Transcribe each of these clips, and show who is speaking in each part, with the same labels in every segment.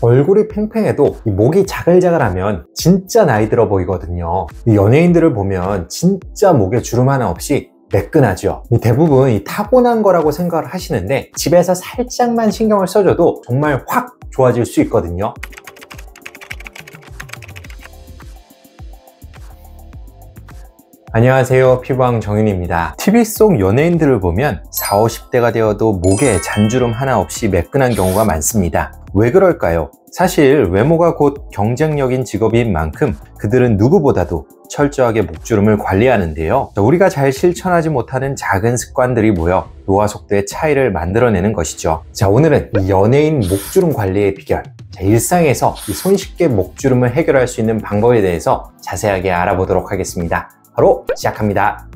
Speaker 1: 얼굴이 팽팽해도 이 목이 자글자글하면 진짜 나이 들어 보이거든요. 이 연예인들을 보면 진짜 목에 주름 하나 없이 매끈하죠. 대부분 이 타고난 거라고 생각을 하시는데 집에서 살짝만 신경을 써줘도 정말 확 좋아질 수 있거든요. 안녕하세요, 피부왕 정윤입니다. TV 속 연예인들을 보면 40, 50대가 되어도 목에 잔주름 하나 없이 매끈한 경우가 많습니다. 왜 그럴까요? 사실 외모가 곧 경쟁력인 직업인 만큼 그들은 누구보다도 철저하게 목주름을 관리하는데요. 우리가 잘 실천하지 못하는 작은 습관들이 모여 노화 속도의 차이를 만들어내는 것이죠. 자, 오늘은 이 연예인 목주름 관리의 비결, 일상에서 손쉽게 목주름을 해결할 수 있는 방법에 대해서 자세하게 알아보도록 하겠습니다. 바로 시작합니다.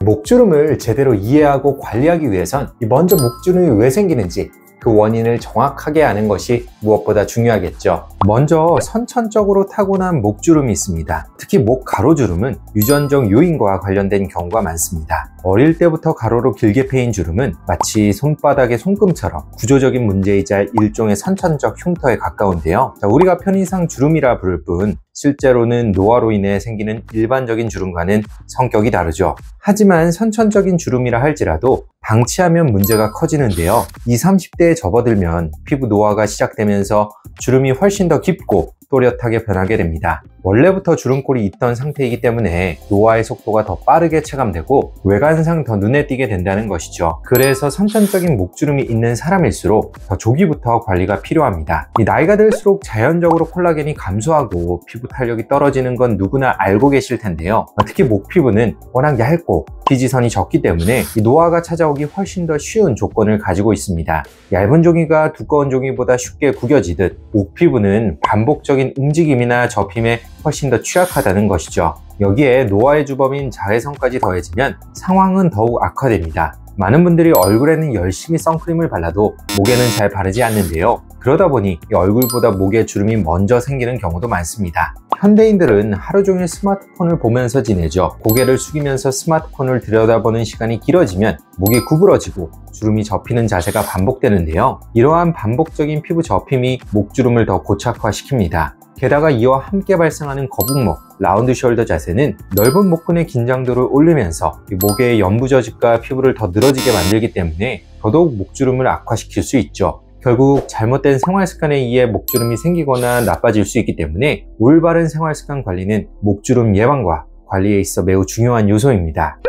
Speaker 1: 목주름을 제대로 이해하고 관리하기 위해선 먼저 목주름이 왜 생기는지 그 원인을 정확하게 아는 것이 무엇보다 중요하겠죠. 먼저 선천적으로 타고난 목주름이 있습니다. 특히 목 가로주름은 유전적 요인과 관련된 경우가 많습니다. 어릴 때부터 가로로 길게 패인 주름은 마치 손바닥의 손금처럼 구조적인 문제이자 일종의 선천적 흉터에 가까운데요. 우리가 편의상 주름이라 부를 뿐 실제로는 노화로 인해 생기는 일반적인 주름과는 성격이 다르죠. 하지만 선천적인 주름이라 할지라도 방치하면 문제가 커지는데요. 20, 30대에 접어들면 피부 노화가 시작되면서 주름이 훨씬 더 깊고 또렷하게 변하게 됩니다. 원래부터 주름골이 있던 상태이기 때문에 노화의 속도가 더 빠르게 체감되고 외관상 더 눈에 띄게 된다는 것이죠. 그래서 선천적인 목주름이 있는 사람일수록 더 조기부터 관리가 필요합니다. 나이가 들수록 자연적으로 콜라겐이 감소하고 피부 탄력이 떨어지는 건 누구나 알고 계실 텐데요. 특히 목 피부는 워낙 얇고 피지선이 적기 때문에 노화가 찾아오기 훨씬 더 쉬운 조건을 가지고 있습니다. 얇은 종이가 두꺼운 종이보다 쉽게 구겨지듯 목 피부는 반복적인 움직임이나 접힘에 훨씬 더 취약하다는 것이죠. 여기에 노화의 주범인 자외선까지 더해지면 상황은 더욱 악화됩니다. 많은 분들이 얼굴에는 열심히 선크림을 발라도 목에는 잘 바르지 않는데요. 그러다 보니 얼굴보다 목에 주름이 먼저 생기는 경우도 많습니다. 현대인들은 하루 종일 스마트폰을 보면서 지내죠. 고개를 숙이면서 스마트폰을 들여다보는 시간이 길어지면 목이 구부러지고 주름이 접히는 자세가 반복되는데요. 이러한 반복적인 피부 접힘이 목주름을 더 고착화시킵니다. 게다가 이와 함께 발생하는 거북목, 라운드 숄더 자세는 넓은 목근의 긴장도를 올리면서 목의 연부 저집과 피부를 더 늘어지게 만들기 때문에 더더욱 목주름을 악화시킬 수 있죠. 결국 잘못된 생활습관에 의해 목주름이 생기거나 나빠질 수 있기 때문에 올바른 생활습관 관리는 목주름 예방과 관리에 있어 매우 중요한 요소입니다.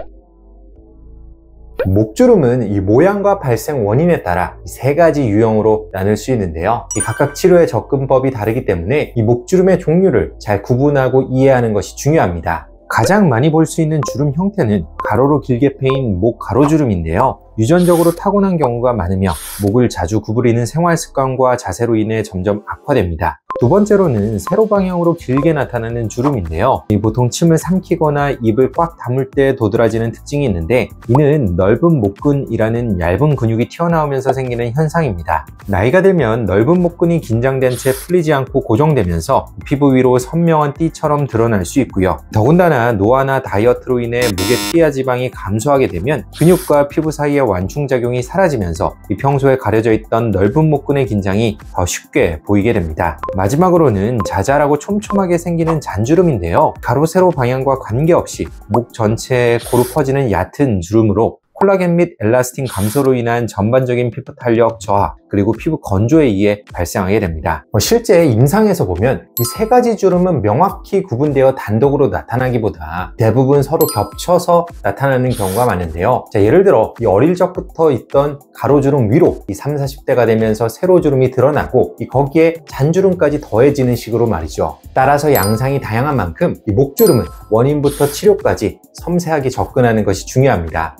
Speaker 1: 목주름은 이 모양과 발생 원인에 따라 세 가지 유형으로 나눌 수 있는데요. 각각 치료의 접근법이 다르기 때문에 이 목주름의 종류를 잘 구분하고 이해하는 것이 중요합니다. 가장 많이 볼 수 있는 주름 형태는 가로로 길게 패인 목 가로주름인데요. 유전적으로 타고난 경우가 많으며 목을 자주 구부리는 생활 습관과 자세로 인해 점점 악화됩니다. 두 번째로는 세로 방향으로 길게 나타나는 주름인데요. 보통 침을 삼키거나 입을 꽉 다물 때 도드라지는 특징이 있는데 이는 넓은 목근이라는 얇은 근육이 튀어나오면서 생기는 현상입니다. 나이가 들면 넓은 목근이 긴장된 채 풀리지 않고 고정되면서 피부 위로 선명한 띠처럼 드러날 수 있고요. 더군다나 노화나 다이어트로 인해 목의 피하 지방이 감소하게 되면 근육과 피부 사이의 완충작용이 사라지면서 평소에 가려져 있던 넓은 목근의 긴장이 더 쉽게 보이게 됩니다. 마지막으로는 자잘하고 촘촘하게 생기는 잔주름인데요. 가로 세로 방향과 관계없이 목 전체에 고루 퍼지는 얕은 주름으로 콜라겐 및 엘라스틴 감소로 인한 전반적인 피부 탄력 저하 그리고 피부 건조에 의해 발생하게 됩니다. 실제 임상에서 보면 이 세 가지 주름은 명확히 구분되어 단독으로 나타나기보다 대부분 서로 겹쳐서 나타나는 경우가 많은데요. 자, 예를 들어 이 어릴 적부터 있던 가로주름 위로 이 30, 40대가 되면서 세로주름이 드러나고 거기에 잔주름까지 더해지는 식으로 말이죠. 따라서 양상이 다양한 만큼 이 목주름은 원인부터 치료까지 섬세하게 접근하는 것이 중요합니다.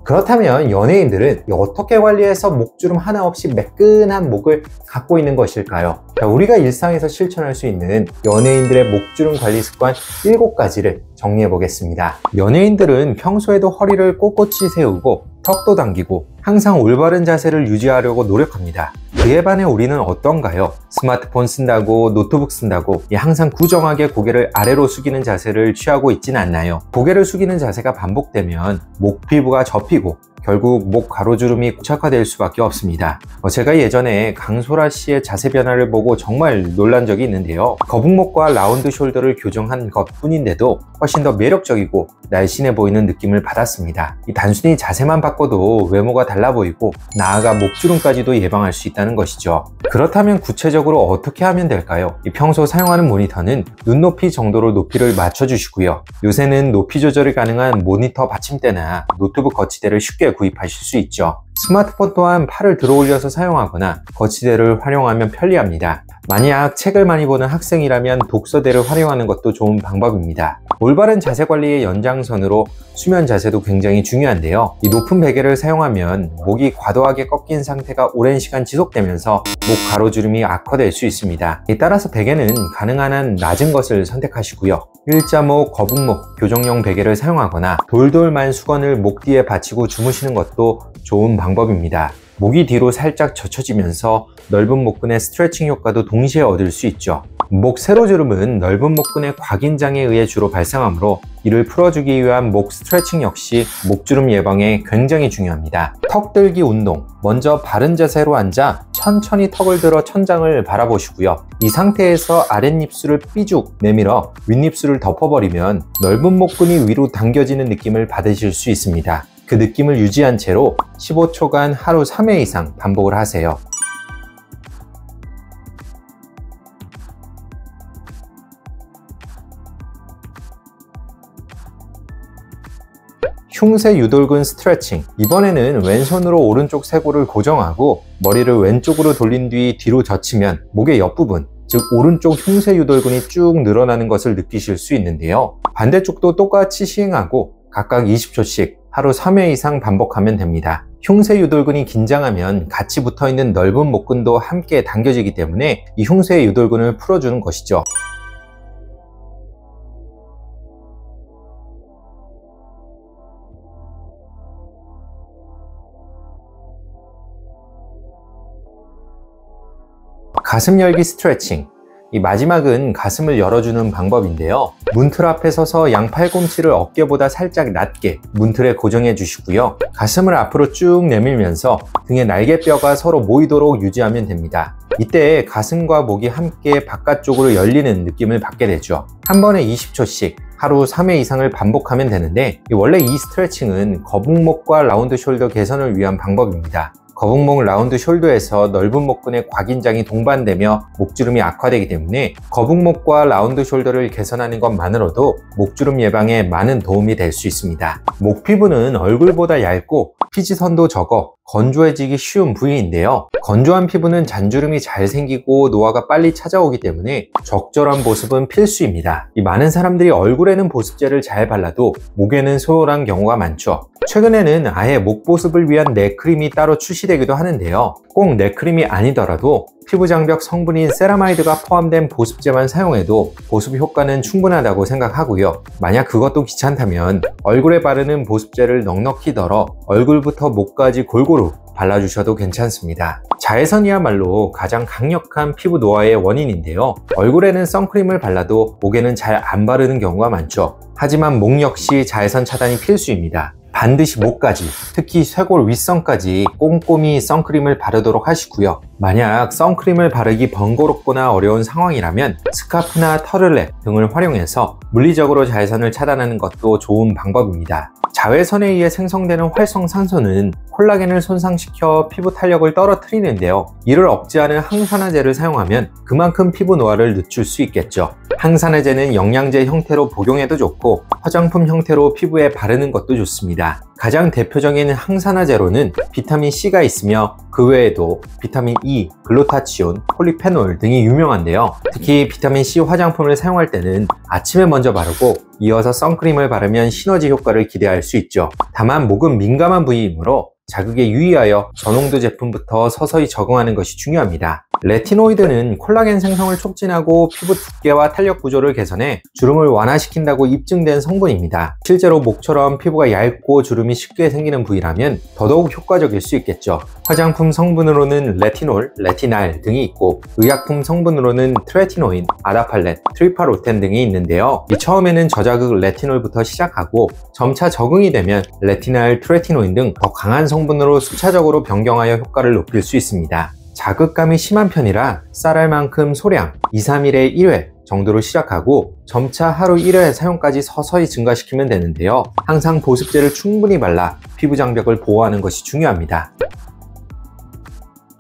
Speaker 1: 그렇다면 연예인들은 어떻게 관리해서 목주름 하나 없이 매끈한 목을 갖고 있는 것일까요? 우리가 일상에서 실천할 수 있는 연예인들의 목주름 관리 습관 7가지를 정리해 보겠습니다. 연예인들은 평소에도 허리를 꼿꼿이 세우고 턱도 당기고 항상 올바른 자세를 유지하려고 노력합니다. 그에 반해 우리는 어떤가요? 스마트폰 쓴다고, 노트북 쓴다고 항상 구정하게 고개를 아래로 숙이는 자세를 취하고 있진 않나요? 고개를 숙이는 자세가 반복되면 목 피부가 접히고 결국 목 가로주름이 고착화될 수밖에 없습니다. 제가 예전에 강소라 씨의 자세 변화를 보고 정말 놀란 적이 있는데요. 거북목과 라운드 숄더를 교정한 것 뿐인데도 훨씬 더 매력적이고 날씬해 보이는 느낌을 받았습니다. 단순히 자세만 바꿔도 외모가 달라 보이고 나아가 목주름까지도 예방할 수 있다는 것이죠. 그렇다면 구체적으로 어떻게 하면 될까요? 평소 사용하는 모니터는 눈높이 정도로 높이를 맞춰주시고요. 요새는 높이 조절이 가능한 모니터 받침대나 노트북 거치대를 쉽게 구입하실 수 있죠. 스마트폰 또한 팔을 들어 올려서 사용하거나 거치대를 활용하면 편리합니다. 만약 책을 많이 보는 학생이라면 독서대를 활용하는 것도 좋은 방법입니다. 올바른 자세 관리의 연장선으로 수면 자세도 굉장히 중요한데요. 이 높은 베개를 사용하면 목이 과도하게 꺾인 상태가 오랜 시간 지속되면서 목 가로주름이 악화될 수 있습니다. 따라서 베개는 가능한 한 낮은 것을 선택하시고요. 일자목, 거북목, 교정용 베개를 사용하거나 돌돌만 수건을 목 뒤에 받치고 주무시는 것도 좋은 방법입니다. 목이 뒤로 살짝 젖혀지면서 넓은 목근의 스트레칭 효과도 동시에 얻을 수 있죠. 목 세로주름은 넓은 목근의 곽인장에 의해 주로 발생하므로 이를 풀어주기 위한 목 스트레칭 역시 목주름 예방에 굉장히 중요합니다. 턱 들기 운동. 먼저 바른 자세로 앉아 천천히 턱을 들어 천장을 바라보시고요. 이 상태에서 아랫입술을 삐죽 내밀어 윗입술을 덮어버리면 넓은 목근이 위로 당겨지는 느낌을 받으실 수 있습니다. 그 느낌을 유지한 채로 15초간 하루 3회 이상 반복을 하세요. 흉쇄 유돌근 스트레칭. 이번에는 왼손으로 오른쪽 쇄골을 고정하고 머리를 왼쪽으로 돌린 뒤 뒤로 젖히면 목의 옆부분, 즉 오른쪽 흉쇄 유돌근이 쭉 늘어나는 것을 느끼실 수 있는데요. 반대쪽도 똑같이 시행하고 각각 20초씩 하루 3회 이상 반복하면 됩니다. 흉쇄 유돌근이 긴장하면 같이 붙어있는 넓은 목근도 함께 당겨지기 때문에 이 흉쇄 유돌근을 풀어주는 것이죠. 가슴 열기 스트레칭. 이 마지막은 가슴을 열어주는 방법인데요. 문틀 앞에 서서 양 팔꿈치를 어깨보다 살짝 낮게 문틀에 고정해 주시고요. 가슴을 앞으로 쭉 내밀면서 등의 날개뼈가 서로 모이도록 유지하면 됩니다. 이때 가슴과 목이 함께 바깥쪽으로 열리는 느낌을 받게 되죠. 한 번에 20초씩 하루 3회 이상을 반복하면 되는데 원래 이 스트레칭은 거북목과 라운드 숄더 개선을 위한 방법입니다. 거북목 라운드 숄더에서 넓은 목근의 곽인장이 동반되며 목주름이 악화되기 때문에 거북목과 라운드 숄더를 개선하는 것만으로도 목주름 예방에 많은 도움이 될 수 있습니다. 목 피부는 얼굴보다 얇고 피지선도 적어 건조해지기 쉬운 부위인데요. 건조한 피부는 잔주름이 잘 생기고 노화가 빨리 찾아오기 때문에 적절한 보습은 필수입니다. 많은 사람들이 얼굴에는 보습제를 잘 발라도 목에는 소홀한 경우가 많죠. 최근에는 아예 목 보습을 위한 넥크림이 따로 출시되기도 하는데요. 꼭 넥크림이 아니더라도 피부 장벽 성분인 세라마이드가 포함된 보습제만 사용해도 보습 효과는 충분하다고 생각하고요. 만약 그것도 귀찮다면 얼굴에 바르는 보습제를 넉넉히 덜어 얼굴부터 목까지 골고루 발라주셔도 괜찮습니다. 자외선이야말로 가장 강력한 피부 노화의 원인인데요. 얼굴에는 선크림을 발라도 목에는 잘 안 바르는 경우가 많죠. 하지만 목 역시 자외선 차단이 필수입니다. 반드시 목까지, 특히 쇄골 윗선까지 꼼꼼히 선크림을 바르도록 하시고요. 만약 선크림을 바르기 번거롭거나 어려운 상황이라면 스카프나 터틀넥 등을 활용해서 물리적으로 자외선을 차단하는 것도 좋은 방법입니다. 자외선에 의해 생성되는 활성산소는 콜라겐을 손상시켜 피부 탄력을 떨어뜨리는데요. 이를 억제하는 항산화제를 사용하면 그만큼 피부 노화를 늦출 수 있겠죠. 항산화제는 영양제 형태로 복용해도 좋고 화장품 형태로 피부에 바르는 것도 좋습니다. 가장 대표적인 항산화제로는 비타민 C가 있으며 그 외에도 비타민 E, 글루타치온, 폴리페놀 등이 유명한데요. 특히 비타민 C 화장품을 사용할 때는 아침에 먼저 바르고 이어서 선크림을 바르면 시너지 효과를 기대할 수 있죠. 다만 목은 민감한 부위이므로 자극에 유의하여 저농도 제품부터 서서히 적응하는 것이 중요합니다. 레티노이드는 콜라겐 생성을 촉진하고 피부 두께와 탄력 구조를 개선해 주름을 완화시킨다고 입증된 성분입니다. 실제로 목처럼 피부가 얇고 주름이 쉽게 생기는 부위라면 더더욱 효과적일 수 있겠죠. 화장품 성분으로는 레티놀, 레티날 등이 있고 의약품 성분으로는 트레티노인, 아다팔렛, 트리파로텐 등이 있는데요. 처음에는 저자극 레티놀부터 시작하고 점차 적응이 되면 레티날, 트레티노인 등 더 강한 성분으로 순차적으로 변경하여 효과를 높일 수 있습니다. 자극감이 심한 편이라 쌀알 만큼 소량 2-3일에 1회 정도로 시작하고 점차 하루 1회 사용까지 서서히 증가시키면 되는데요. 항상 보습제를 충분히 발라 피부 장벽을 보호하는 것이 중요합니다.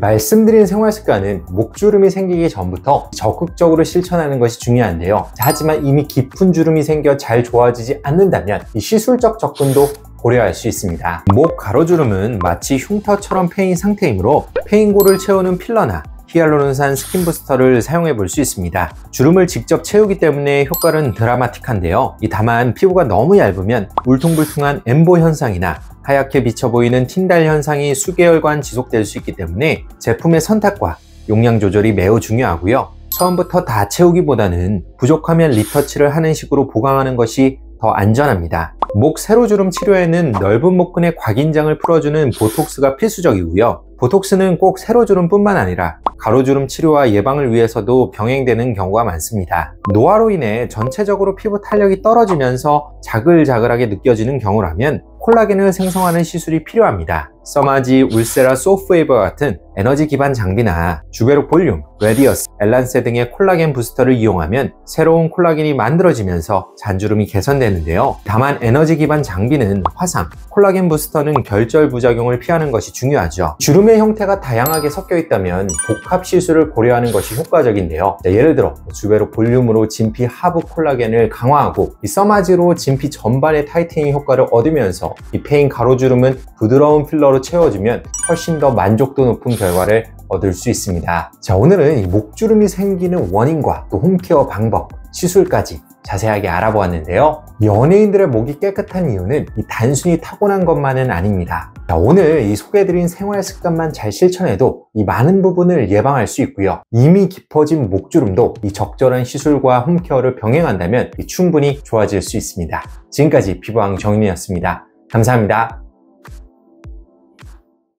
Speaker 1: 말씀드린 생활 습관은 목주름이 생기기 전부터 적극적으로 실천하는 것이 중요한데요. 하지만 이미 깊은 주름이 생겨 잘 좋아지지 않는다면 이 시술적 접근도 고려할 수 있습니다. 목 가로주름은 마치 흉터처럼 패인 상태이므로 패인골을 채우는 필러나 히알루론산 스킨 부스터를 사용해 볼 수 있습니다. 주름을 직접 채우기 때문에 효과는 드라마틱한데요. 다만 피부가 너무 얇으면 울퉁불퉁한 엠보 현상이나 하얗게 비쳐 보이는 틴달 현상이 수개월간 지속될 수 있기 때문에 제품의 선택과 용량 조절이 매우 중요하고요. 처음부터 다 채우기보다는 부족하면 리터치를 하는 식으로 보강하는 것이 더 안전합니다. 목 세로주름 치료에는 넓은 목근의 곽인장을 풀어주는 보톡스가 필수적이고요. 보톡스는 꼭 세로주름뿐만 아니라 가로주름 치료와 예방을 위해서도 병행되는 경우가 많습니다. 노화로 인해 전체적으로 피부 탄력이 떨어지면서 자글자글하게 느껴지는 경우라면 콜라겐을 생성하는 시술이 필요합니다. 써마지, 울세라, 소프웨이버 같은 에너지 기반 장비나 주베로 볼륨, 레디어스, 엘란세 등의 콜라겐 부스터를 이용하면 새로운 콜라겐이 만들어지면서 잔주름이 개선되는데요. 다만 에너지 기반 장비는 화상, 콜라겐 부스터는 결절 부작용을 피하는 것이 중요하죠. 주름의 형태가 다양하게 섞여 있다면 복합 시술을 고려하는 것이 효과적인데요. 예를 들어 주베로 볼륨으로 진피 하부 콜라겐을 강화하고 써마지로 진피 전반의 타이트닝 효과를 얻으면서 이 패인 가로주름은 부드러운 필러로 채워주면 훨씬 더 만족도 높은 결과를 얻을 수 있습니다. 자, 오늘은 이 목주름이 생기는 원인과 또 홈케어 방법, 시술까지 자세하게 알아보았는데요. 연예인들의 목이 깨끗한 이유는 단순히 타고난 것만은 아닙니다. 자, 오늘 이 소개해드린 생활 습관만 잘 실천해도 이 많은 부분을 예방할 수 있고요. 이미 깊어진 목주름도 이 적절한 시술과 홈케어를 병행한다면 충분히 좋아질 수 있습니다. 지금까지 피부왕 정윤이었습니다. 감사합니다.